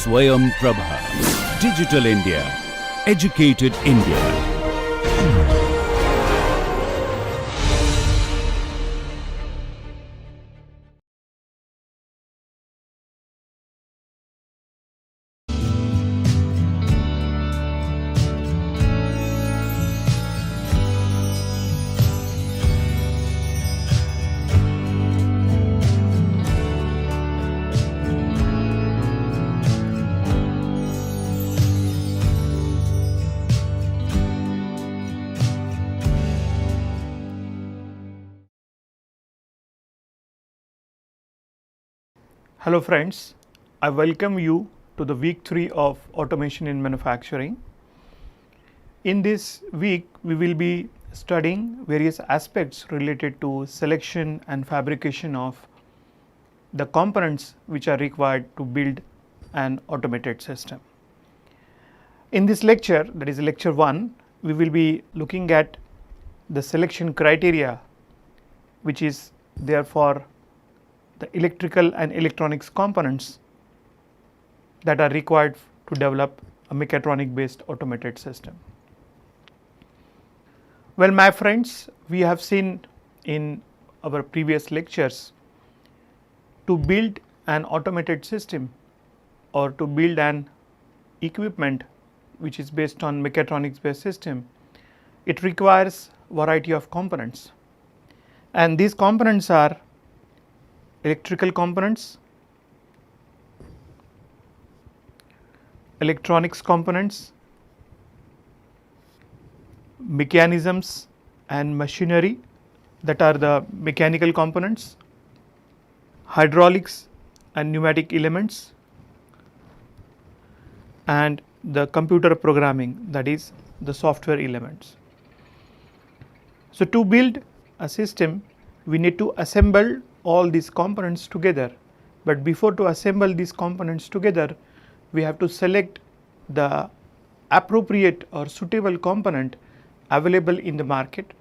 SwayamPrabha. Digital India. Educated India. Hello friends, I welcome you to the week 3 of automation in manufacturing. In this week, we will be studying various aspects related to selection and fabrication of the components which are required to build an automated system. In this lecture, that is lecture 1, we will be looking at the selection criteria which is there for the electrical and electronics components that are required to develop a mechatronic based automated system. Well, my friends, we have seen in our previous lectures, to build an automated system or to build an equipment which is based on mechatronics based system, it requires variety of components, and these components are electrical components, electronics components, mechanisms and machinery, that are the mechanical components, hydraulics and pneumatic elements, and the computer programming, that is the software elements. So, to build a system, we need to assemble all these components together, but before to assemble these components together, we have to select the appropriate or suitable component available in the market.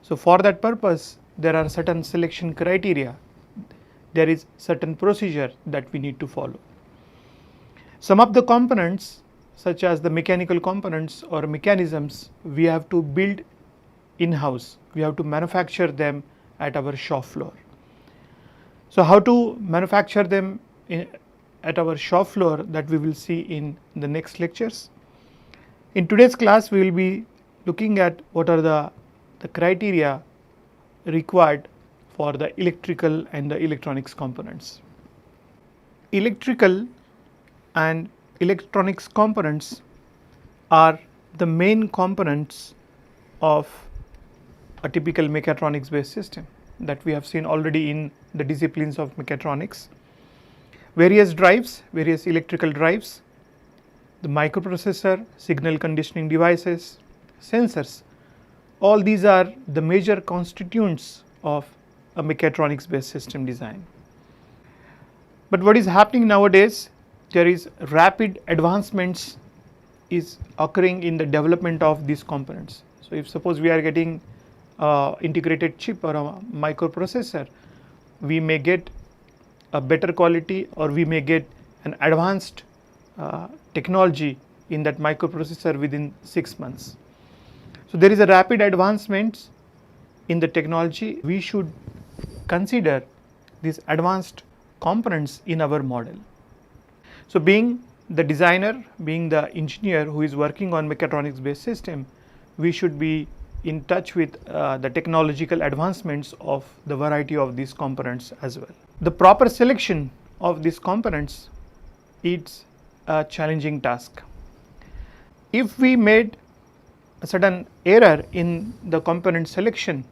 So, for that purpose, there are certain selection criteria, there is certain procedure that we need to follow. Some of the components, such as the mechanical components or mechanisms, we have to build in-house, we have to manufacture them at our shop floor. So, how to manufacture them at our shop floor, that we will see in the next lectures. In today's class, we will be looking at what are the criteria required for the electrical and the electronics components. Electrical and electronics components are the main components of a typical mechatronics based system that we have seen already in the disciplines of mechatronics. Various drives, various electrical drives, the microprocessor, signal conditioning devices, sensors, all these are the major constituents of a mechatronics based system design. But what is happening nowadays, there is rapid advancements is occurring in the development of these components. So, if suppose we are getting integrated chip or a microprocessor, we may get a better quality or we may get an advanced technology in that microprocessor within 6 months. So, there is a rapid advancement in the technology. We should consider these advanced components in our model. So, being the designer, being the engineer who is working on mechatronics based system, we should be in touch with the technological advancements of the variety of these components as well. The proper selection of these components is a challenging task. If we made a certain error in the component selection,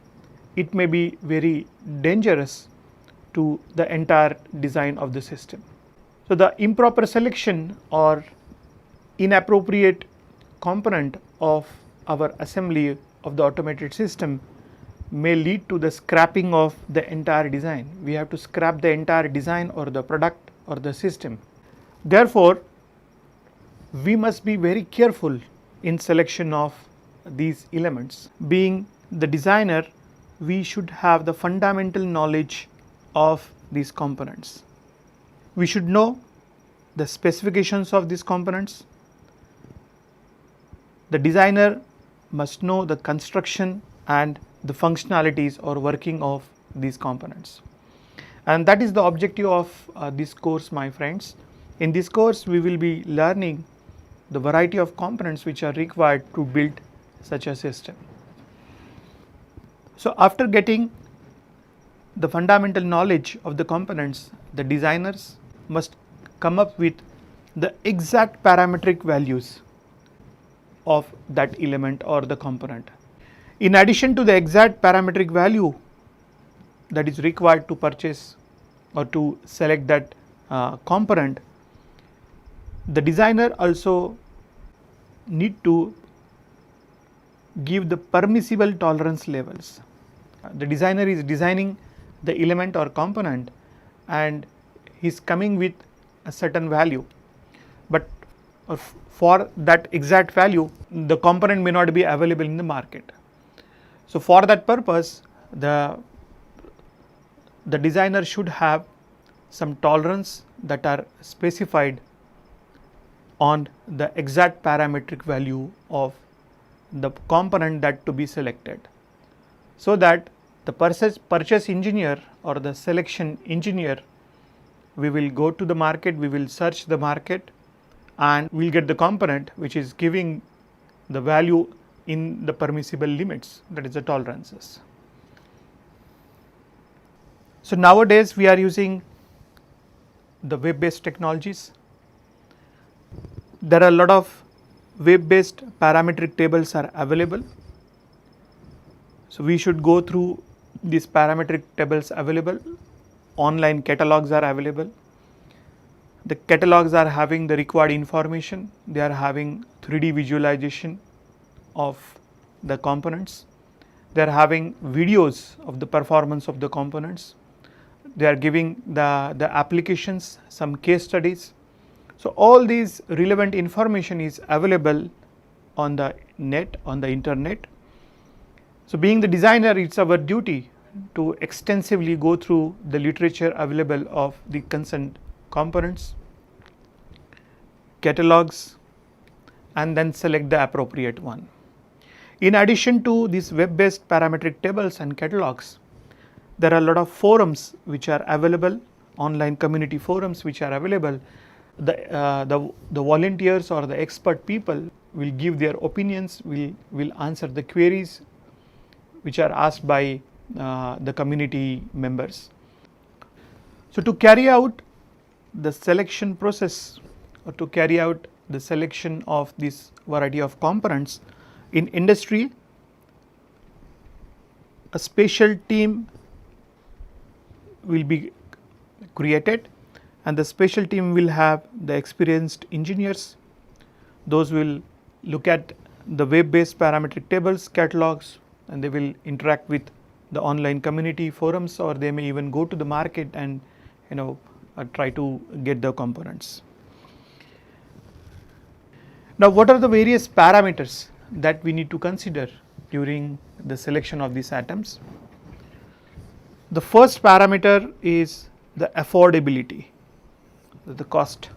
it may be very dangerous to the entire design of the system. So, the improper selection or inappropriate component of our assembly of the automated system may lead to the scrapping of the entire design. We have to scrap the entire design or the product or the system. Therefore, we must be very careful in selection of these elements. Being the designer, we should have the fundamental knowledge of these components. We should know the specifications of these components. The designer must know the construction and the functionalities or working of these components. And that is the objective of this course, my friends. In this course, we will be learning the variety of components which are required to build such a system. So, after getting the fundamental knowledge of the components, the designers must come up with the exact parametric values of that element or the component. In addition to the exact parametric value that is required to purchase or to select that component, the designer also need to give the permissible tolerance levels. The designer is designing the element or component and he is coming with a certain value, but for that exact value the component may not be available in the market. So, for that purpose the designer should have some tolerance that are specified on the exact parametric value of the component that to be selected, so that the purchase engineer or the selection engineer, we will go to the market, we will search the market and we will get the component which is giving the value in the permissible limits, that is the tolerances. So, nowadays we are using the web based technologies. There are a lot of web based parametric tables are available. So, we should go through these parametric tables available. Online catalogs are available. The catalogs are having the required information, they are having 3D visualization of the components, they are having videos of the performance of the components, they are giving the applications, some case studies. So, all these relevant information is available on the net, on the internet. So, being the designer, it is our duty to extensively go through the literature available of the concerned components, catalogs, and then select the appropriate one. In addition to these web based parametric tables and catalogs, there are a lot of forums which are available, online community forums which are available. The volunteers or the expert people will give their opinions, will answer the queries which are asked by the community members. So, to carry out the selection process or to carry out the selection of this variety of components in industry, a special team will be created and the special team will have the experienced engineers. Those will look at the web based parametric tables, catalogs, and they will interact with the online community forums, or they may even go to the market and try to get the components. Now, what are the various parameters that we need to consider during the selection of these atoms? The first parameter is the affordability, the cost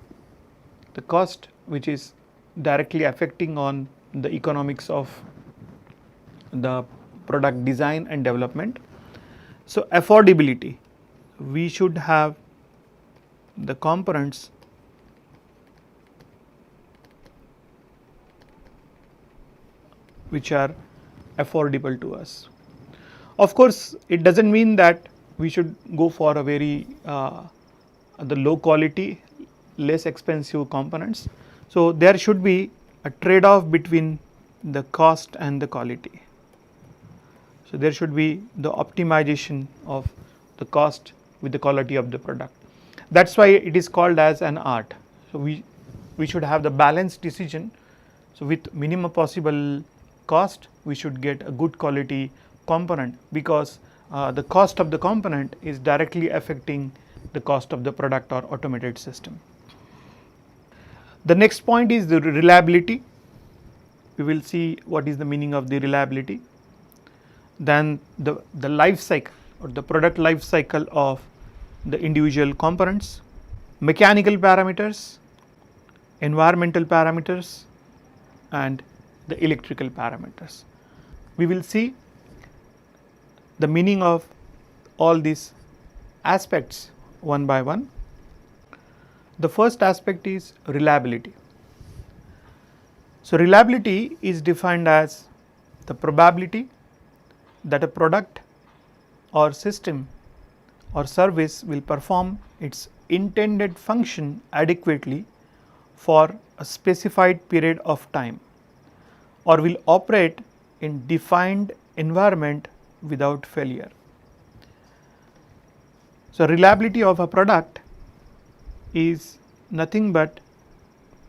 which is directly affecting on the economics of the product design and development. So, affordability, we should have the components which are affordable to us. Of course, it does not mean that we should go for a very the low quality, less expensive components. So, there should be a trade off between the cost and the quality. So, there should be the optimization of the cost with the quality of the product. That is why it is called as an art. So, we should have the balanced decision. So, with minimum possible cost, we should get a good quality component, because the cost of the component is directly affecting the cost of the product or automated system. The next point is the reliability. We will see what is the meaning of the reliability. Then the life cycle or the product life cycle of the individual components, mechanical parameters, environmental parameters and the electrical parameters. We will see the meaning of all these aspects one by one. The first aspect is reliability. So, reliability is defined as the probability that a product or system or service will perform its intended function adequately for a specified period of time or will operate in defined environment without failure. So, reliability of a product is nothing but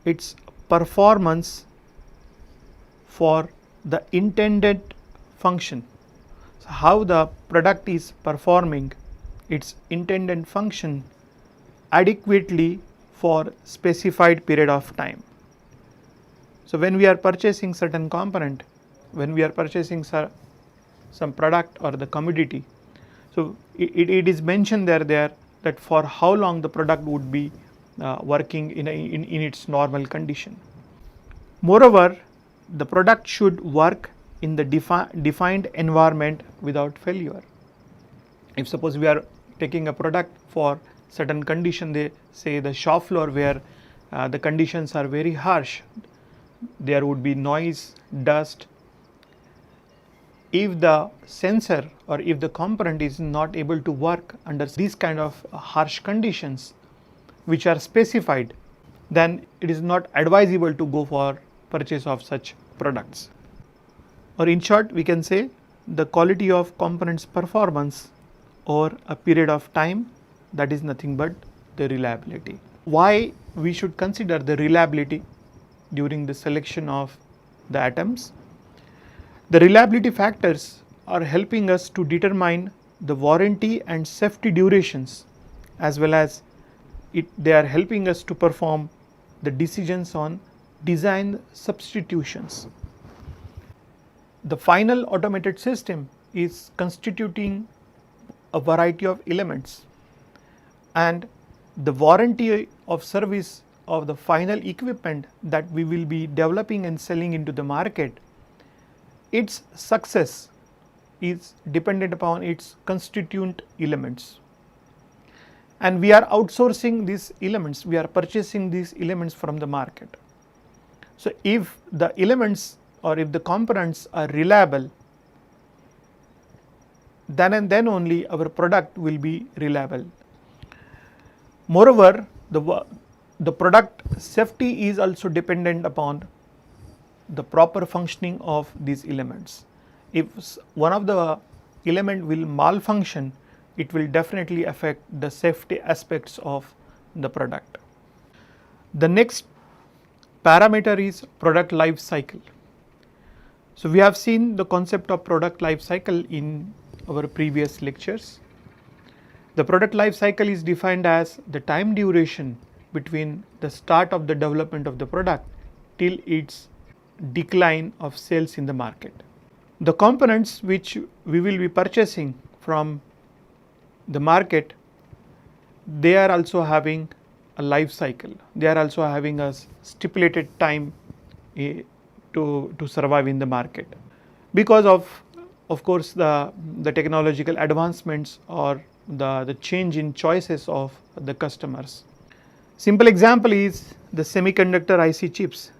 its performance for the intended function. So, how the product is performing its intended function adequately for specified period of time. So, when we are purchasing certain component, when we are purchasing some product or the commodity, so it is mentioned there that for how long the product would be working in its normal condition. Moreover, the product should work in the defined environment without failure. If suppose we are taking a product for certain condition, they say the shop floor where the conditions are very harsh, there would be noise, dust. If the sensor or if the component is not able to work under these kind of harsh conditions which are specified, then it is not advisable to go for purchase of such products. Or in short, we can say the quality of components performance over a period of time, that is nothing but the reliability. Why we should consider the reliability during the selection of the items? The reliability factors are helping us to determine the warranty and safety durations, as well as they are helping us to perform the decisions on design substitutions. The final automated system is constituting a variety of elements, and the warranty of service of the final equipment that we will be developing and selling into the market, its success is dependent upon its constituent elements. And we are outsourcing these elements, we are purchasing these elements from the market. So, if the elements or if the components are reliable, then and then only our product will be reliable. Moreover, the product safety is also dependent upon the proper functioning of these elements. If one of the element will malfunction, it will definitely affect the safety aspects of the product. The next parameter is product life cycle. So, we have seen the concept of product life cycle in our previous lectures. The product life cycle is defined as the time duration between the start of the development of the product till its decline of sales in the market. The components which we will be purchasing from the market, they are also having a life cycle, they are also having a stipulated time to survive in the market, because of course the technological advancements or the change in choices of the customers. Simple example is the semiconductor IC chips.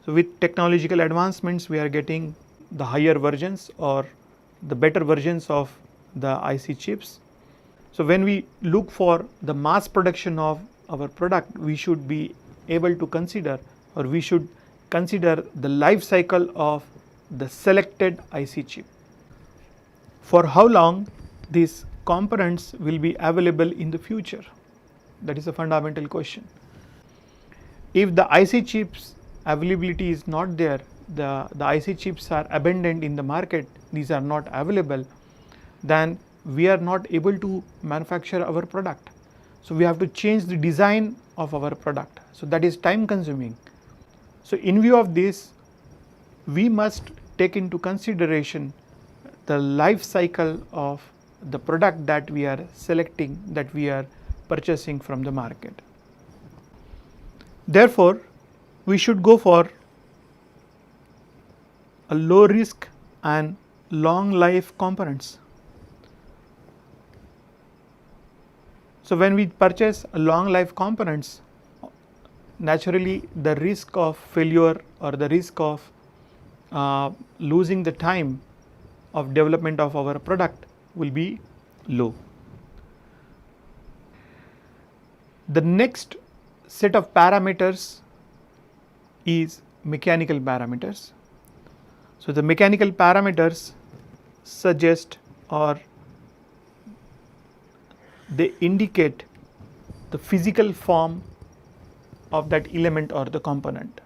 So, with technological advancements, we are getting the higher versions or the better versions of the IC chips. So, when we look for the mass production of our product, we should be able to consider, or we should consider the life cycle of the selected IC chip. For how long these components will be available in the future? That is a fundamental question. If the IC chips availability is not there, the IC chips are abundant in the market, these are not available, then we are not able to manufacture our product. So, we have to change the design of our product. So, that is time consuming. So, in view of this, we must take into consideration the life cycle of the product that we are selecting, that we are purchasing from the market. Therefore, we should go for a low risk and long life components. So, when we purchase a long life components, naturally the risk of failure or the risk of losing the time of development of our product will be low. The next set of parameters is mechanical parameters. So, the mechanical parameters suggest or they indicate the physical form of that element or the component.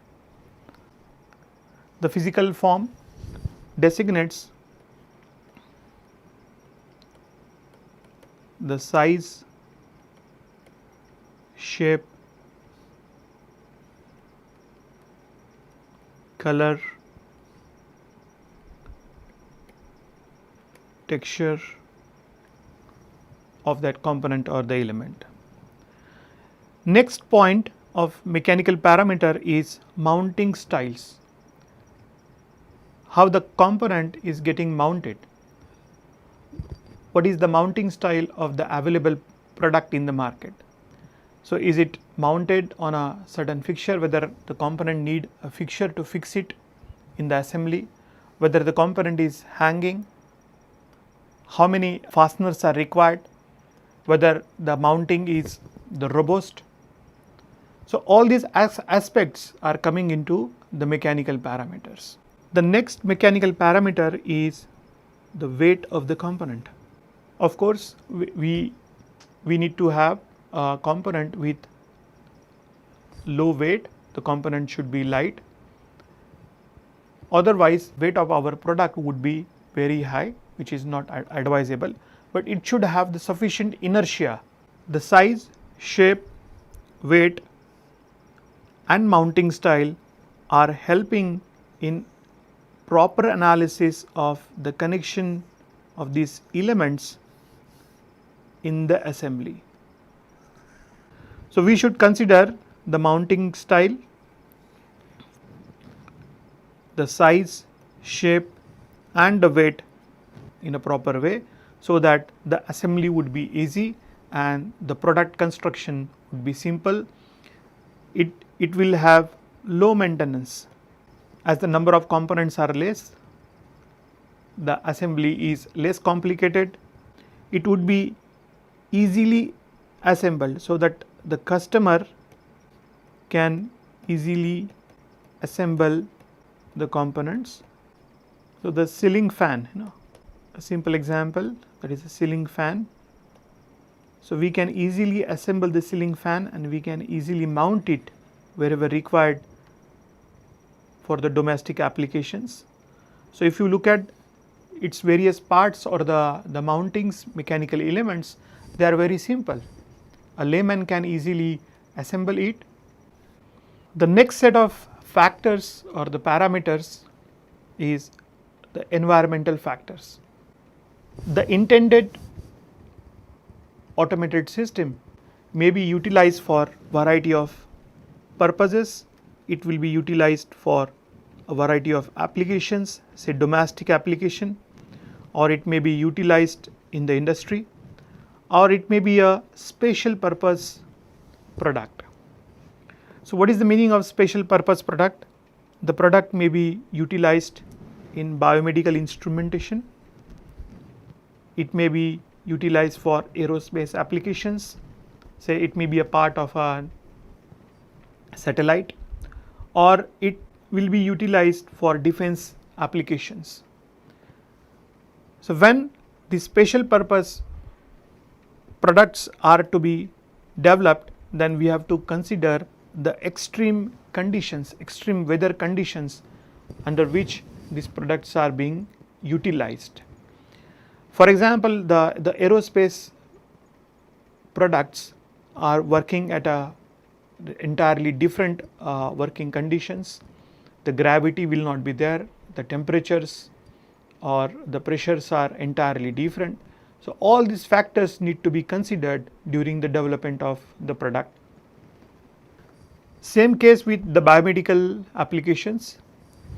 The physical form designates the size, shape, color, texture of that component or the element. Next point of mechanical parameter is mounting styles. How the component is getting mounted. What is the mounting style of the available product in the market? So, is it mounted on a certain fixture, whether the component need a fixture to fix it in the assembly, whether the component is hanging, how many fasteners are required, whether the mounting is the robust. So, all these aspects are coming into the mechanical parameters. The next mechanical parameter is the weight of the component. Of course, we need to have a component with low weight, the component should be light, otherwise weight of our product would be very high, which is not advisable, but it should have the sufficient inertia. The size, shape, weight and mounting style are helping in proper analysis of the connection of these elements in the assembly. So, we should consider the mounting style, the size, shape and the weight in a proper way, so that the assembly would be easy and the product construction would be simple. It will have low maintenance. As the number of components are less, the assembly is less complicated. It would be easily assembled, so that the customer can easily assemble the components. So, the ceiling fan, a simple example, that is a ceiling fan. So, we can easily assemble the ceiling fan and we can easily mount it wherever required for the domestic applications. So, if you look at its various parts or the mountings, mechanical elements, they are very simple. A layman can easily assemble it. The next set of factors or the parameters is the environmental factors. The intended automated system may be utilized for variety of purposes. It will be utilized for a variety of applications, say domestic application, or it may be utilized in the industry, or it may be a special purpose product. So, what is the meaning of special purpose product? The product may be utilized in biomedical instrumentation, it may be utilized for aerospace applications, say it may be a part of a satellite, or it will be utilized for defense applications. So, when the special purpose products are to be developed, then we have to consider the extreme conditions, extreme weather conditions under which these products are being utilized. For example, the aerospace products are working at a entirely different working conditions. The gravity will not be there, the temperatures or the pressures are entirely different. So, all these factors need to be considered during the development of the product. Same case with the biomedical applications.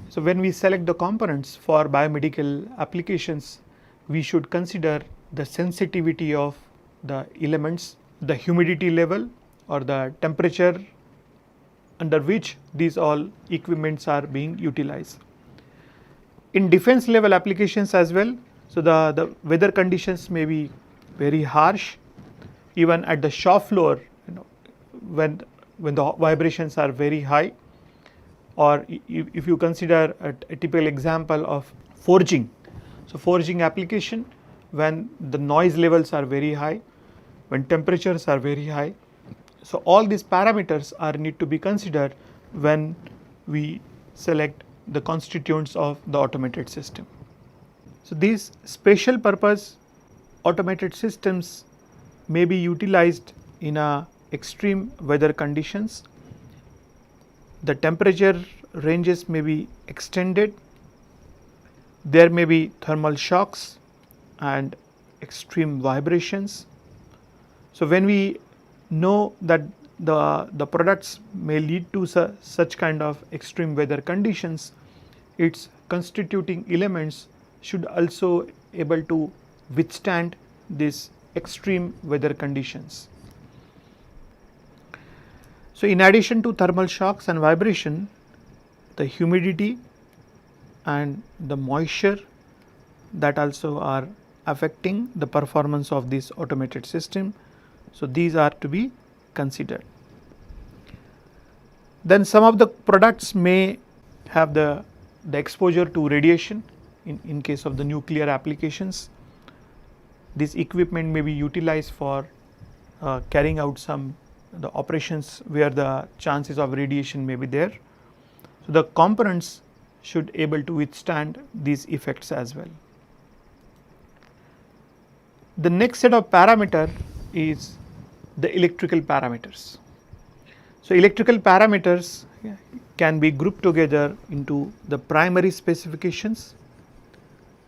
So, when we select the components for biomedical applications, we should consider the sensitivity of the elements, the humidity level or the temperature under which these all equipments are being utilized. In defense level applications as well, so the weather conditions may be very harsh, even at the shop floor, when the vibrations are very high, or if you consider a typical example of forging. So, forging application, when the noise levels are very high, when temperatures are very high. So, all these parameters are need to be considered when we select the constituents of the automated system. So, these special purpose automated systems may be utilized in a extreme weather conditions. The temperature ranges may be extended, there may be thermal shocks and extreme vibrations. So, when we know that the products may lead to such kind of extreme weather conditions, its constituting elements should also able to withstand these extreme weather conditions. So, in addition to thermal shocks and vibration, the humidity and the moisture that also are affecting the performance of this automated system. So, these are to be considered. Then some of the products may have the exposure to radiation in case of the nuclear applications. This equipment may be utilized for carrying out some the operations where the chances of radiation may be there. So, the components should able to withstand these effects as well. The next set of parameter is the electrical parameters. So, electrical parameters can be grouped together into the primary specifications.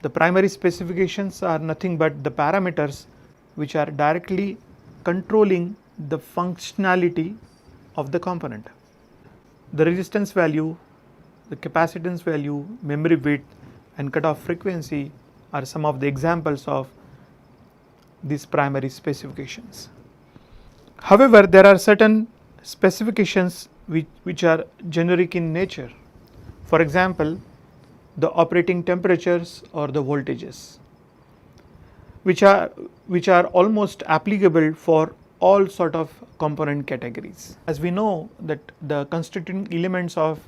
The primary specifications are nothing but the parameters which are directly controlling the functionality of the component. The resistance value, the capacitance value, memory width and cutoff frequency are some of the examples of these primary specifications. However, there are certain specifications which are generic in nature. For example, the operating temperatures or the voltages, which are almost applicable for all sort of component categories. As we know that the constituting elements of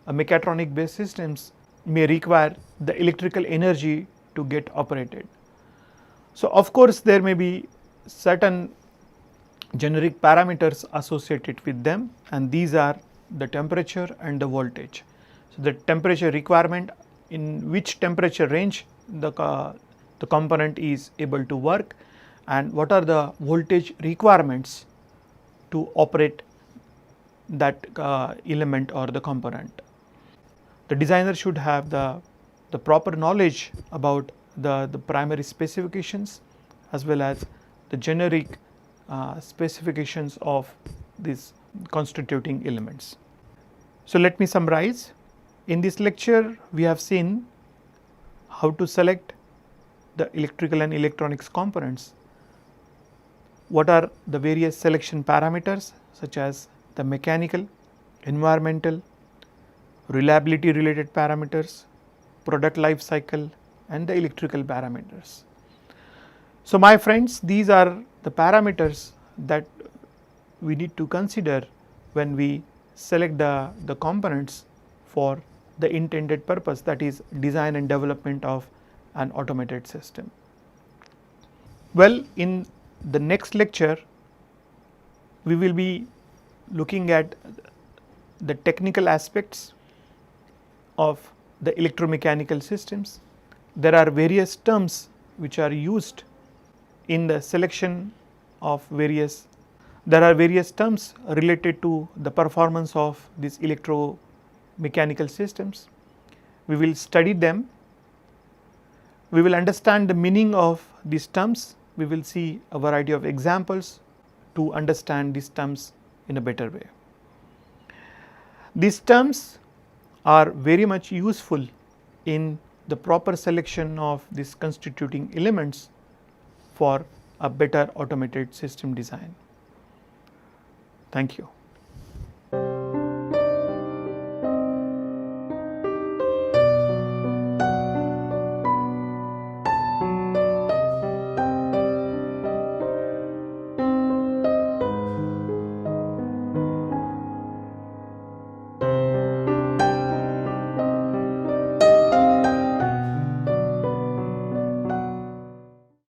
a mechatronic based systems may require the electrical energy to get operated. So, of course, there may be certain generic parameters associated with them, and these are the temperature and the voltage. So, the temperature requirement, in which temperature range the component is able to work, and what are the voltage requirements to operate that element or the component. The designer should have the proper knowledge about the primary specifications as well as the generic specifications of these constituting elements. So, let me summarize. In this lecture, we have seen how to select the electrical and electronics components. What are the various selection parameters such as the mechanical, environmental, reliability related parameters, product life cycle and the electrical parameters. So, my friends, these are the parameters that we need to consider when we select the components for the intended purpose, that is design and development of an automated system. Well, in the next lecture, we will be looking at the technical aspects of the electromechanical systems. There are various terms which are used in the selection of various, there are various terms related to the performance of these electromechanical systems. We will study them, we will understand the meaning of these terms, we will see a variety of examples to understand these terms in a better way. These terms are very much useful in the proper selection of these constituting elements for a better automated system design. Thank you.